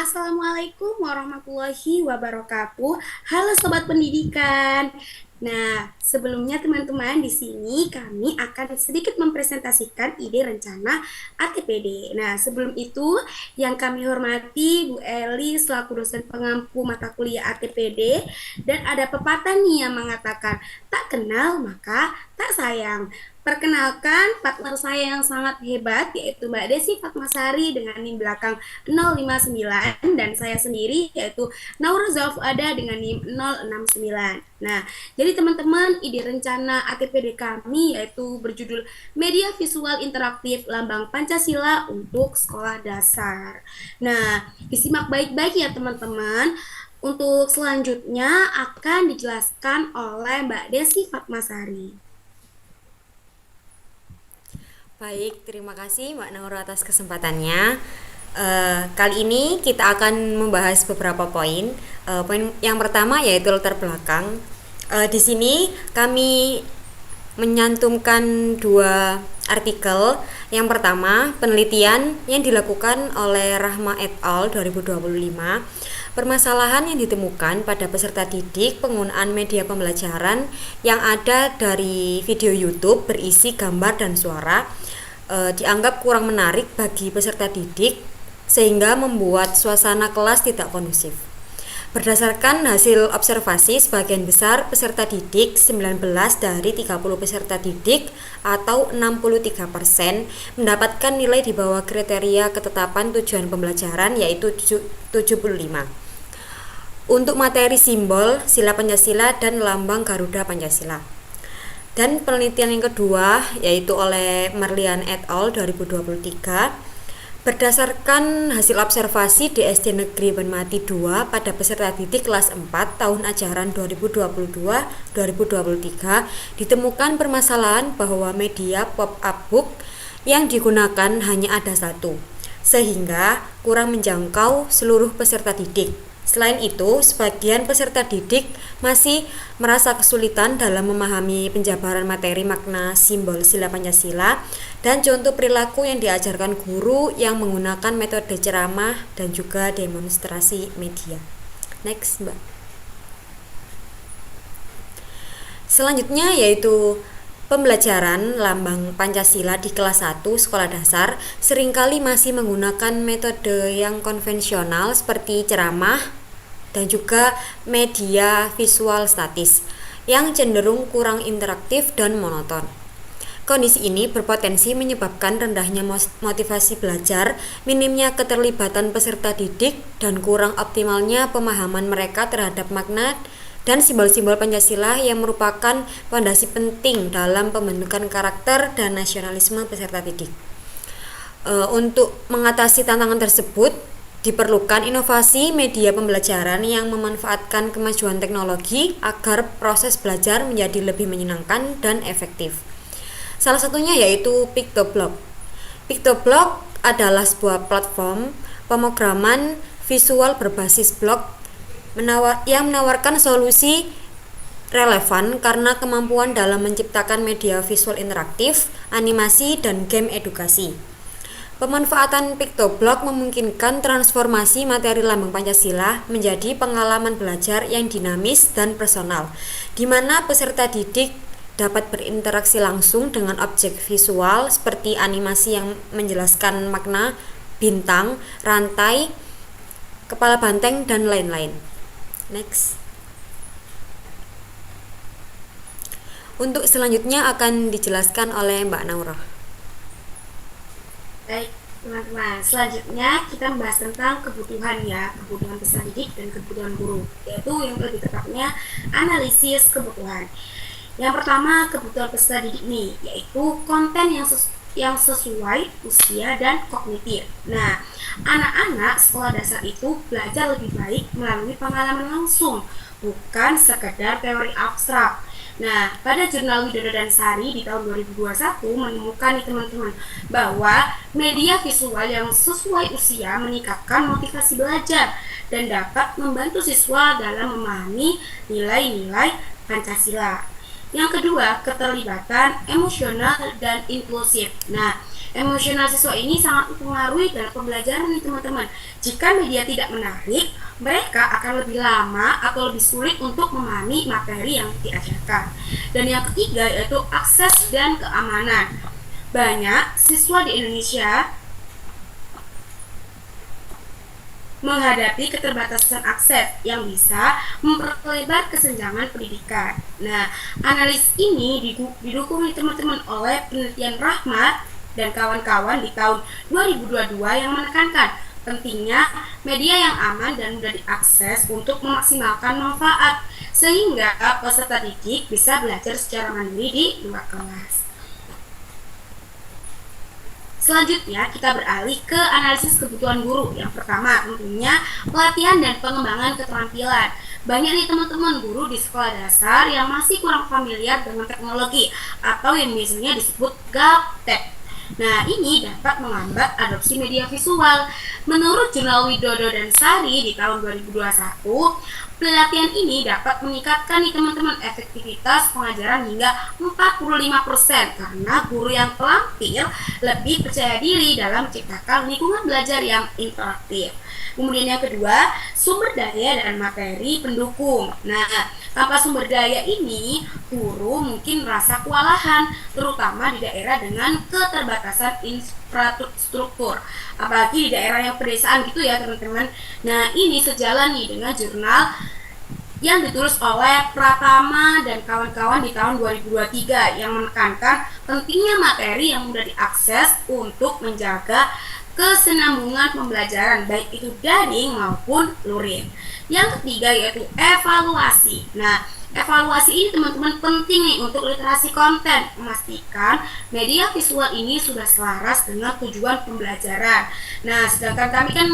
Assalamualaikum warahmatullahi wabarakatuh. Halo Sobat Pendidikan. Nah, sebelumnya teman-teman di sini kami akan sedikit mempresentasikan ide rencana ATPD. Nah, sebelum itu yang kami hormati Bu Eli selaku dosen pengampu mata kuliah ATPD, dan ada pepatah nih yang mengatakan tak kenal maka tak sayang. Perkenalkan partner saya yang sangat hebat, yaitu Mbak Desi Fatmasari dengan NIM belakang 059, dan saya sendiri yaitu Naura Ada dengan NIM 069. Nah, jadi teman-teman, ide rencana ATPD kami yaitu berjudul Media Visual Interaktif Lambang Pancasila untuk Sekolah Dasar. Nah, disimak baik-baik ya teman-teman. Untuk selanjutnya akan dijelaskan oleh Mbak Desi Fatmasari. Baik, terima kasih Mbak Naura atas kesempatannya. Kali ini kita akan membahas beberapa poin. Poin yang pertama yaitu latar belakang. Di sini kami menyantumkan dua artikel. Yang pertama, penelitian yang dilakukan oleh Rahma et al. 2025. Permasalahan yang ditemukan pada peserta didik penggunaan media pembelajaran yang ada dari video YouTube berisi gambar dan suara dianggap kurang menarik bagi peserta didik sehingga membuat suasana kelas tidak kondusif. Berdasarkan hasil observasi, sebagian besar peserta didik 19 dari 30 peserta didik atau 63% mendapatkan nilai di bawah kriteria ketetapan tujuan pembelajaran yaitu 75. Untuk materi simbol, sila Pancasila dan lambang Garuda Pancasila. Dan penelitian yang kedua yaitu oleh Marlian et al. 2023. Berdasarkan hasil observasi di SD Negeri Banmati 2 pada peserta didik kelas 4 tahun ajaran 2022-2023 ditemukan permasalahan bahwa media pop-up book yang digunakan hanya ada satu, sehingga kurang menjangkau seluruh peserta didik. Selain itu, sebagian peserta didik masih merasa kesulitan dalam memahami penjabaran materi makna simbol sila Pancasila dan contoh perilaku yang diajarkan guru yang menggunakan metode ceramah dan juga demonstrasi media. Next, Mbak. Selanjutnya yaitu pembelajaran lambang Pancasila di kelas 1 sekolah dasar seringkali masih menggunakan metode yang konvensional seperti ceramah dan juga media visual statis yang cenderung kurang interaktif dan monoton. Kondisi ini berpotensi menyebabkan rendahnya motivasi belajar, minimnya keterlibatan peserta didik, dan kurang optimalnya pemahaman mereka terhadap makna dan simbol-simbol Pancasila yang merupakan fondasi penting dalam pembentukan karakter dan nasionalisme peserta didik. Untuk mengatasi tantangan tersebut, diperlukan inovasi media pembelajaran yang memanfaatkan kemajuan teknologi agar proses belajar menjadi lebih menyenangkan dan efektif. Salah satunya yaitu PictoBlog. PictoBlog adalah sebuah platform pemrograman visual berbasis blog yang menawarkan solusi relevan karena kemampuan dalam menciptakan media visual interaktif, animasi, dan game edukasi. Pemanfaatan PictoBlog memungkinkan transformasi materi lambang Pancasila menjadi pengalaman belajar yang dinamis dan personal, di mana peserta didik dapat berinteraksi langsung dengan objek visual seperti animasi yang menjelaskan makna bintang, rantai, kepala banteng, dan lain-lain. Next. Untuk selanjutnya akan dijelaskan oleh Mbak Naura. Baik, teman-teman. Selanjutnya kita membahas tentang kebutuhan ya, kebutuhan peserta didik dan kebutuhan guru, yaitu yang lebih tepatnya analisis kebutuhan. Yang pertama, kebutuhan peserta didik nih, yaitu konten yang sesuai usia dan kognitif. Nah, anak-anak sekolah dasar itu belajar lebih baik melalui pengalaman langsung, bukan sekedar teori abstrak. Nah, pada jurnal Widodo dan Sari di tahun 2021 menemukan nih teman-teman bahwa media visual yang sesuai usia meningkatkan motivasi belajar dan dapat membantu siswa dalam memahami nilai-nilai Pancasila. Yang kedua, keterlibatan emosional dan inklusif. Nah, emosional siswa ini sangat mempengaruhi dalam pembelajaran nih teman-teman. Jika media tidak menarik, mereka akan lebih lama atau lebih sulit untuk memahami materi yang diajarkan. Dan yang ketiga yaitu akses dan keamanan. Banyak siswa di Indonesia menghadapi keterbatasan akses yang bisa memperlebar kesenjangan pendidikan. Nah, analis ini didukung teman-teman oleh penelitian Rahmat dan kawan-kawan di tahun 2022 yang menekankan pentingnya media yang aman dan mudah diakses untuk memaksimalkan manfaat sehingga peserta didik bisa belajar secara mandiri di luar kelas. Selanjutnya kita beralih ke analisis kebutuhan guru. Yang pertama tentunya pelatihan dan pengembangan keterampilan. Banyak nih teman-teman guru di sekolah dasar yang masih kurang familiar dengan teknologi atau yang biasanya disebut gaptek. Nah, ini dapat menghambat adopsi media visual. Menurut Jurnal Widodo dan Sari di tahun 2021, pelatihan ini dapat meningkatkan nih teman-teman efektivitas pengajaran hingga 45% karena guru yang terampil lebih percaya diri dalam menciptakan lingkungan belajar yang interaktif. Kemudian yang kedua, sumber daya dan materi pendukung. Nah, tanpa sumber daya ini, guru mungkin merasa kewalahan, terutama di daerah dengan keterbatasan infrastruktur. Apalagi di daerah yang pedesaan gitu ya teman-teman. Nah, ini sejalan nih dengan jurnal yang ditulis oleh Pratama dan kawan-kawan di tahun 2023 yang menekankan pentingnya materi yang mudah diakses untuk menjaga kesinambungan pembelajaran baik itu daring maupun luring. Yang ketiga yaitu evaluasi. Nah, evaluasi ini teman-teman penting nih untuk literasi konten, memastikan media visual ini sudah selaras dengan tujuan pembelajaran. Nah, sedangkan kami kan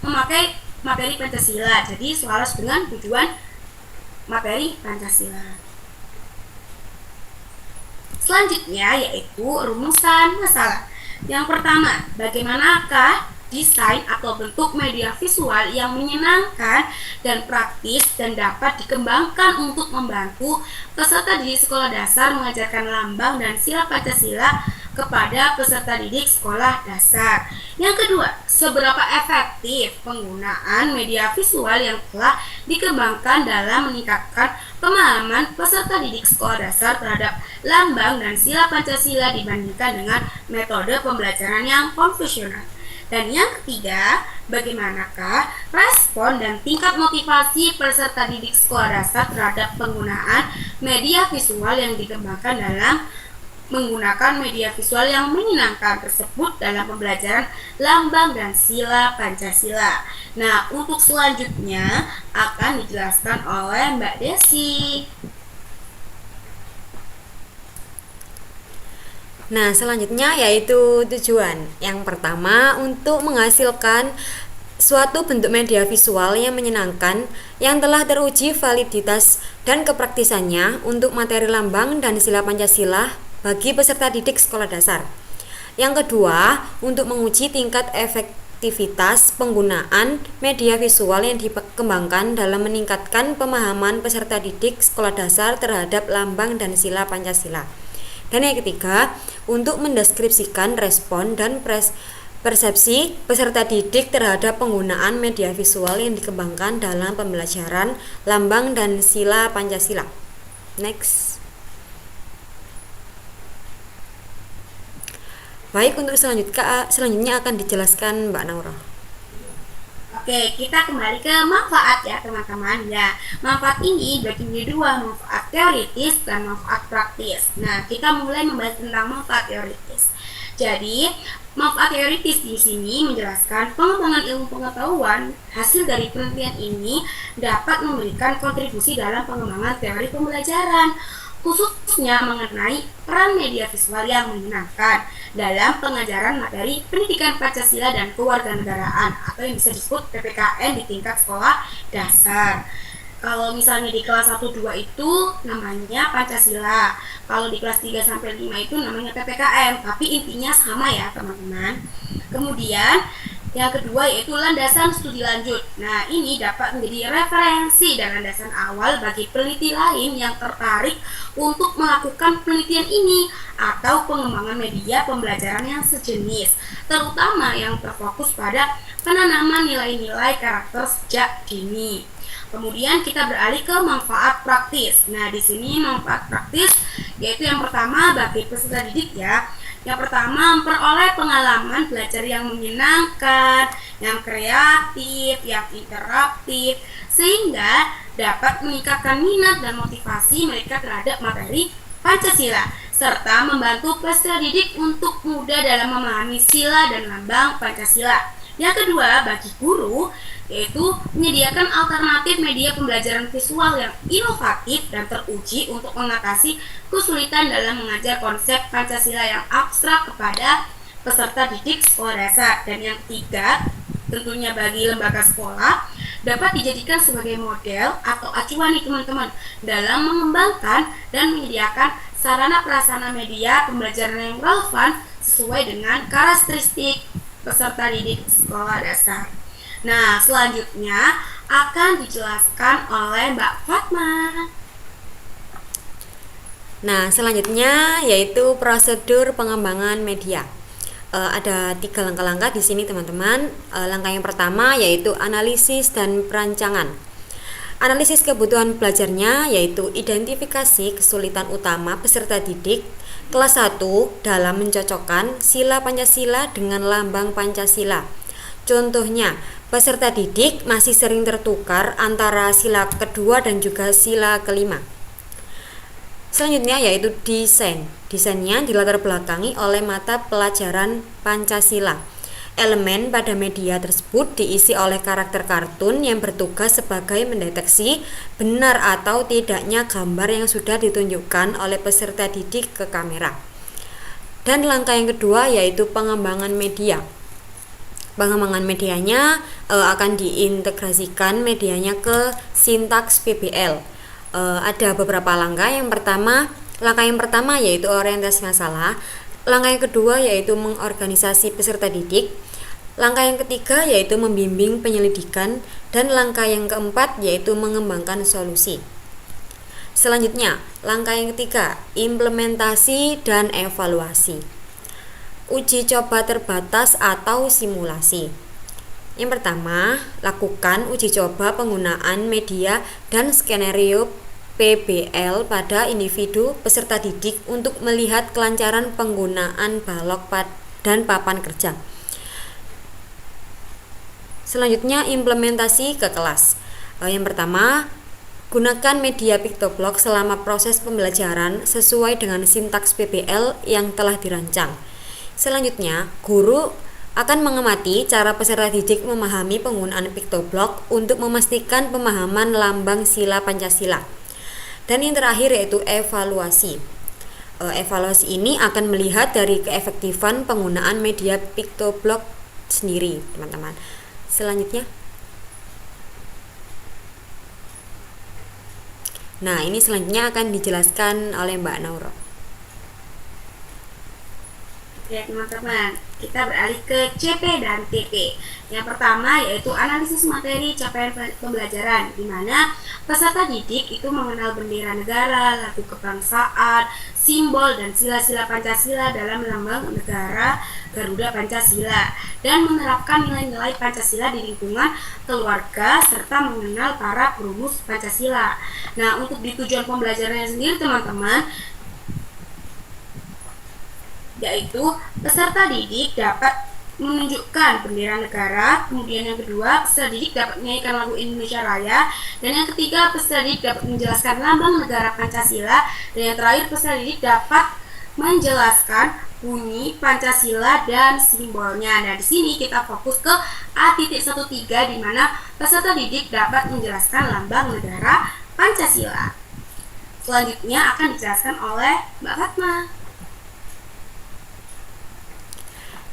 memakai materi Pancasila, jadi selaras dengan tujuan materi Pancasila. Selanjutnya yaitu rumusan masalah. Yang pertama, bagaimanakah desain atau bentuk media visual yang menyenangkan dan praktis dan dapat dikembangkan untuk membantu peserta didik sekolah dasar mengajarkan lambang dan sila Pancasila kepada peserta didik sekolah dasar. Yang kedua, seberapa efektif penggunaan media visual yang telah dikembangkan dalam meningkatkan pemahaman peserta didik sekolah dasar terhadap lambang dan sila Pancasila dibandingkan dengan metode pembelajaran yang konvensional. Dan yang ketiga, bagaimanakah respon dan tingkat motivasi peserta didik sekolah dasar terhadap penggunaan media visual yang dikembangkan dalam menggunakan media visual yang menyenangkan tersebut dalam pembelajaran lambang dan sila Pancasila. Nah, untuk selanjutnya akan dijelaskan oleh Mbak Desi. Nah, selanjutnya yaitu tujuan. Yang pertama, untuk menghasilkan suatu bentuk media visual yang menyenangkan yang telah teruji validitas dan kepraktisannya untuk materi lambang dan sila Pancasila bagi peserta didik sekolah dasar. Yang kedua, untuk menguji tingkat efektivitas penggunaan media visual yang dikembangkan dalam meningkatkan pemahaman peserta didik sekolah dasar terhadap lambang dan sila Pancasila. Dan yang ketiga, untuk mendeskripsikan respon dan persepsi peserta didik terhadap penggunaan media visual yang dikembangkan dalam pembelajaran lambang dan sila Pancasila. Next. Baik, untuk selanjutnya akan dijelaskan Mbak Naura. Oke, kita kembali ke manfaat ya teman-teman. Ya, manfaat ini dibagi menjadi dua, manfaat teoritis dan manfaat praktis. Nah, kita mulai membahas tentang manfaat teoritis. Jadi, manfaat teoritis di sini menjelaskan pengembangan ilmu pengetahuan hasil dari penelitian ini dapat memberikan kontribusi dalam pengembangan teori pembelajaran, khususnya mengenai peran media visual yang menyenangkan dalam pengajaran materi pendidikan Pancasila dan kewarganegaraan atau yang bisa disebut PPKN di tingkat sekolah dasar. Kalau misalnya di kelas 1-2 itu namanya Pancasila, kalau di kelas 3-5 itu namanya PPKN, tapi intinya sama ya teman-teman. Kemudian Yang kedua yaitu landasan studi lanjut. Nah, ini dapat menjadi referensi dan landasan awal bagi peneliti lain yang tertarik untuk melakukan penelitian ini atau pengembangan media pembelajaran yang sejenis, terutama yang terfokus pada penanaman nilai-nilai karakter sejak dini. Kemudian kita beralih ke manfaat praktis. Nah, di sini manfaat praktis yaitu yang pertama bagi peserta didik ya. Yang pertama, memperoleh pengalaman belajar yang menyenangkan, yang kreatif, yang interaktif, sehingga dapat meningkatkan minat dan motivasi mereka terhadap materi Pancasila, serta membantu peserta didik untuk mudah dalam memahami sila dan lambang Pancasila. Yang kedua, bagi guru, yaitu menyediakan alternatif media pembelajaran visual yang inovatif dan teruji untuk mengatasi kesulitan dalam mengajar konsep Pancasila yang abstrak kepada peserta didik sekolah dasar. Dan yang ketiga, tentunya bagi lembaga sekolah, dapat dijadikan sebagai model atau acuan nih teman-teman dalam mengembangkan dan menyediakan sarana prasarana media pembelajaran yang relevan sesuai dengan karakteristik peserta didik sekolah dasar. Nah, selanjutnya akan dijelaskan oleh Mbak Fatma. Nah, selanjutnya yaitu prosedur pengembangan media. Ada 3 langkah-langkah di sini teman-teman. Langkah yang pertama yaitu analisis dan perancangan. Analisis kebutuhan belajarnya yaitu identifikasi kesulitan utama peserta didik kelas 1 dalam mencocokkan sila Pancasila dengan lambang Pancasila. Contohnya, peserta didik masih sering tertukar antara sila kedua dan juga sila kelima. Selanjutnya yaitu desain. Desainnya dilatar belakangi oleh mata pelajaran Pancasila. Elemen pada media tersebut diisi oleh karakter kartun yang bertugas sebagai mendeteksi benar atau tidaknya gambar yang sudah ditunjukkan oleh peserta didik ke kamera. Dan langkah yang kedua yaitu pengembangan media. Pengembangan medianya akan diintegrasikan medianya ke sintaks PBL. Ada beberapa langkah. Langkah yang pertama yaitu orientasi masalah. Langkah yang kedua yaitu mengorganisasi peserta didik. Langkah yang ketiga yaitu membimbing penyelidikan, dan langkah yang keempat yaitu mengembangkan solusi. Selanjutnya, langkah yang ketiga, implementasi dan evaluasi. Uji coba terbatas atau simulasi. Yang pertama, lakukan uji coba penggunaan media dan skenario PBL pada individu peserta didik untuk melihat kelancaran penggunaan balok dan papan kerja. Selanjutnya, implementasi ke kelas. Yang pertama, gunakan media PictoBlock selama proses pembelajaran sesuai dengan sintaks PBL yang telah dirancang. Selanjutnya, guru akan mengamati cara peserta didik memahami penggunaan PictoBlock untuk memastikan pemahaman lambang sila Pancasila. Dan yang terakhir yaitu evaluasi. Evaluasi ini akan melihat dari keefektifan penggunaan media PictoBlock sendiri, teman-teman. Selanjutnya. Nah, ini selanjutnya akan dijelaskan oleh Mbak Nauro. Ya teman-teman, kita beralih ke CP dan TP. Yang pertama yaitu analisis materi capaian pembelajaran, di mana peserta didik itu mengenal bendera negara, lagu kebangsaan, simbol dan sila-sila Pancasila dalam lambang negara Garuda Pancasila, dan menerapkan nilai-nilai Pancasila di lingkungan keluarga serta mengenal para perumus Pancasila. Nah, untuk di tujuan pembelajarannya sendiri teman-teman, yaitu peserta didik dapat menunjukkan bendera negara, kemudian yang kedua peserta didik dapat menyanyikan lagu Indonesia Raya, dan yang ketiga peserta didik dapat menjelaskan lambang negara Pancasila, dan yang terakhir peserta didik dapat menjelaskan bunyi Pancasila dan simbolnya. Nah, di sini kita fokus ke A.13 di mana peserta didik dapat menjelaskan lambang negara Pancasila. Selanjutnya akan dijelaskan oleh Mbak Fatma.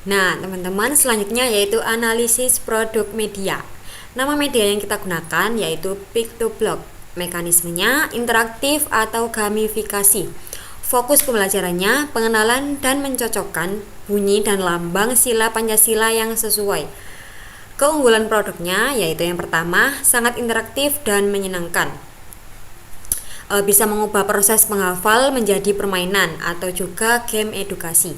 Nah, teman-teman, selanjutnya yaitu analisis produk media. Nama media yang kita gunakan yaitu PictoBlock. Mekanismenya interaktif atau gamifikasi. Fokus pembelajarannya pengenalan dan mencocokkan bunyi dan lambang sila Pancasila yang sesuai. Keunggulan produknya yaitu yang pertama, sangat interaktif dan menyenangkan. Bisa mengubah proses menghafal menjadi permainan atau juga game edukasi.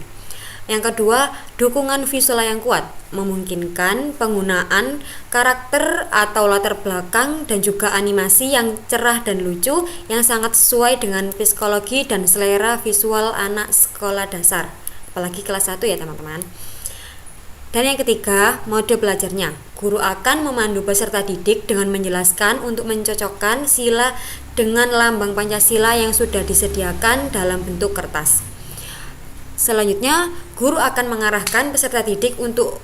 Yang kedua, dukungan visual yang kuat, memungkinkan penggunaan karakter atau latar belakang dan juga animasi yang cerah dan lucu yang sangat sesuai dengan psikologi dan selera visual anak sekolah dasar, apalagi kelas 1 ya teman-teman. Dan yang ketiga, mode belajarnya. Guru akan memandu peserta didik dengan menjelaskan untuk mencocokkan sila dengan lambang Pancasila yang sudah disediakan dalam bentuk kertas. Selanjutnya, guru akan mengarahkan peserta didik untuk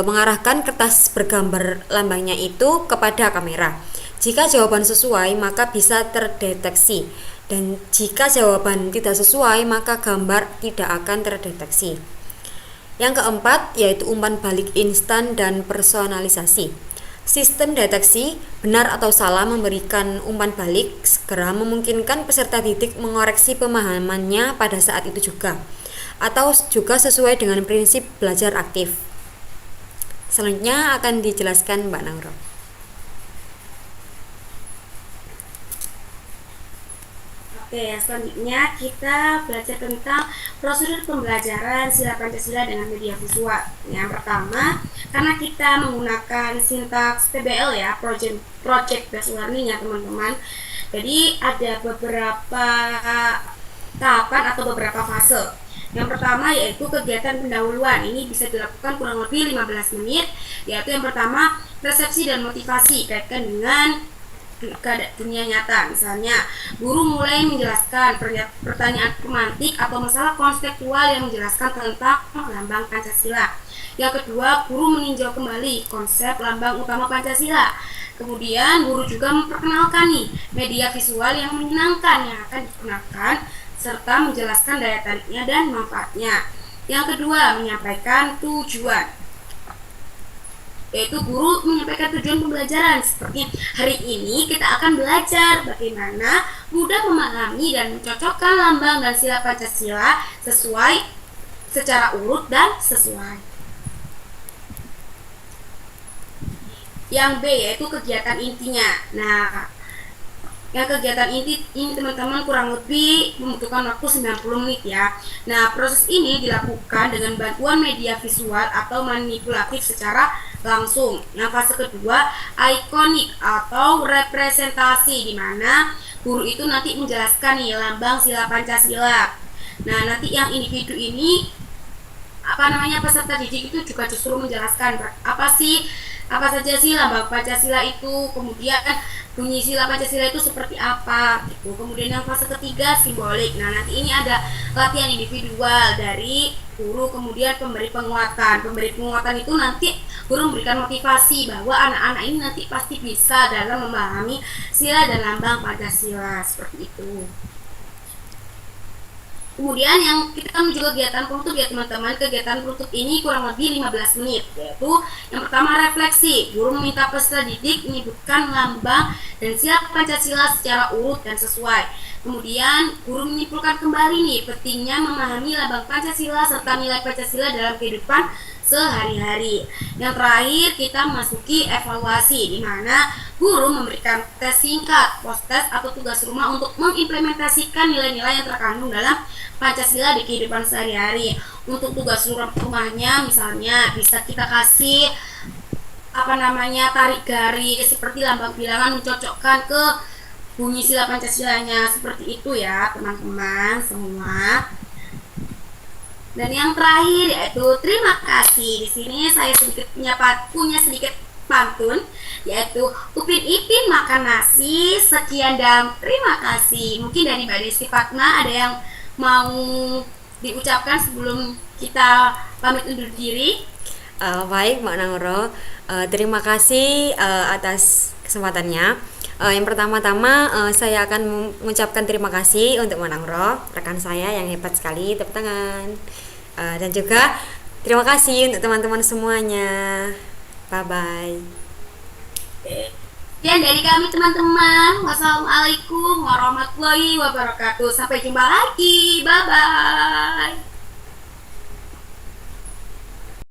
mengarahkan kertas bergambar lambangnya itu kepada kamera. Jika jawaban sesuai, maka bisa terdeteksi. Dan jika jawaban tidak sesuai, maka gambar tidak akan terdeteksi. Yang keempat, yaitu umpan balik instan dan personalisasi. Sistem deteksi benar atau salah memberikan umpan balik segera memungkinkan peserta didik mengoreksi pemahamannya pada saat itu juga, atau juga sesuai dengan prinsip belajar aktif. Selanjutnya akan dijelaskan Mbak Nauro. Oke, selanjutnya kita belajar tentang prosedur pembelajaran sila Pancasila dengan media visual. Yang pertama, karena kita menggunakan sintaks PBL ya, project based learning ya teman-teman. Jadi ada beberapa tahapan atau beberapa fase. Yang pertama yaitu kegiatan pendahuluan. Ini bisa dilakukan kurang lebih 15 menit, yaitu yang pertama persepsi dan motivasi kaitkan dengan dunia nyata. Misalnya, guru mulai menjelaskan pertanyaan pemantik atau masalah konseptual yang menjelaskan tentang lambang Pancasila. Yang kedua, guru meninjau kembali konsep lambang utama Pancasila. Kemudian, guru juga memperkenalkan nih media visual yang menyenangkan yang akan digunakan serta menjelaskan daya tariknya dan manfaatnya. Yang kedua, menyampaikan tujuan, yaitu guru menyampaikan tujuan pembelajaran. Seperti hari ini kita akan belajar bagaimana mudah memahami dan mencocokkan lambang dan sila Pancasila sesuai secara urut dan sesuai. Yang B yaitu kegiatan intinya. Nah, yang kegiatan inti ini teman-teman kurang lebih membutuhkan waktu 90 menit ya. Nah, proses ini dilakukan dengan bantuan media visual atau manipulatif secara langsung. Yang fase kedua, ikonik atau representasi, di mana guru itu nanti menjelaskan nih lambang sila Pancasila. Nah, nanti yang individu ini peserta didik itu juga justru menjelaskan apa saja sih lambang Pancasila itu, kemudian bunyi sila Pancasila itu seperti apa gitu. Kemudian yang fase ketiga simbolik. Nah, nanti ini ada latihan individual dari guru, kemudian pemberi penguatan. Pemberi penguatan itu nanti guru memberikan motivasi bahwa anak-anak ini nanti pasti bisa dalam memahami sila dan lambang Pancasila seperti itu. Kemudian yang kita menuju kegiatan penutup ya teman-teman. Kegiatan penutup ini kurang lebih 15 menit, yaitu yang pertama refleksi. Guru meminta peserta didik menyebutkan lambang dan sila Pancasila secara urut dan sesuai. Kemudian guru menyimpulkan kembali nih pentingnya memahami lambang Pancasila serta nilai Pancasila dalam kehidupan sehari-hari. Yang terakhir kita memasuki evaluasi, di mana guru memberikan tes singkat, post-test atau tugas rumah untuk mengimplementasikan nilai-nilai yang terkandung dalam Pancasila di kehidupan sehari-hari. Untuk tugas rumahnya misalnya bisa kita kasih tarik garis seperti lambang bilangan mencocokkan ke bunyi sila Pancasilanya, seperti itu ya teman-teman semua. Dan yang terakhir yaitu terima kasih. Di sini saya punya sedikit pantun, yaitu Upin Ipin makan nasi, sekian dan terima kasih. Mungkin dari Mbak Desi Fatma ada yang mau diucapkan sebelum kita pamit undur diri? Baik Mbak Nauro, terima kasih atas kesempatannya. Yang pertama-tama saya akan mengucapkan terima kasih untuk Mbak Nauro, rekan saya yang hebat sekali, tepuk tangan. Dan juga terima kasih untuk teman-teman semuanya. Bye-bye. Dan dari kami teman-teman, wassalamualaikum warahmatullahi wabarakatuh. Sampai jumpa lagi. Bye-bye.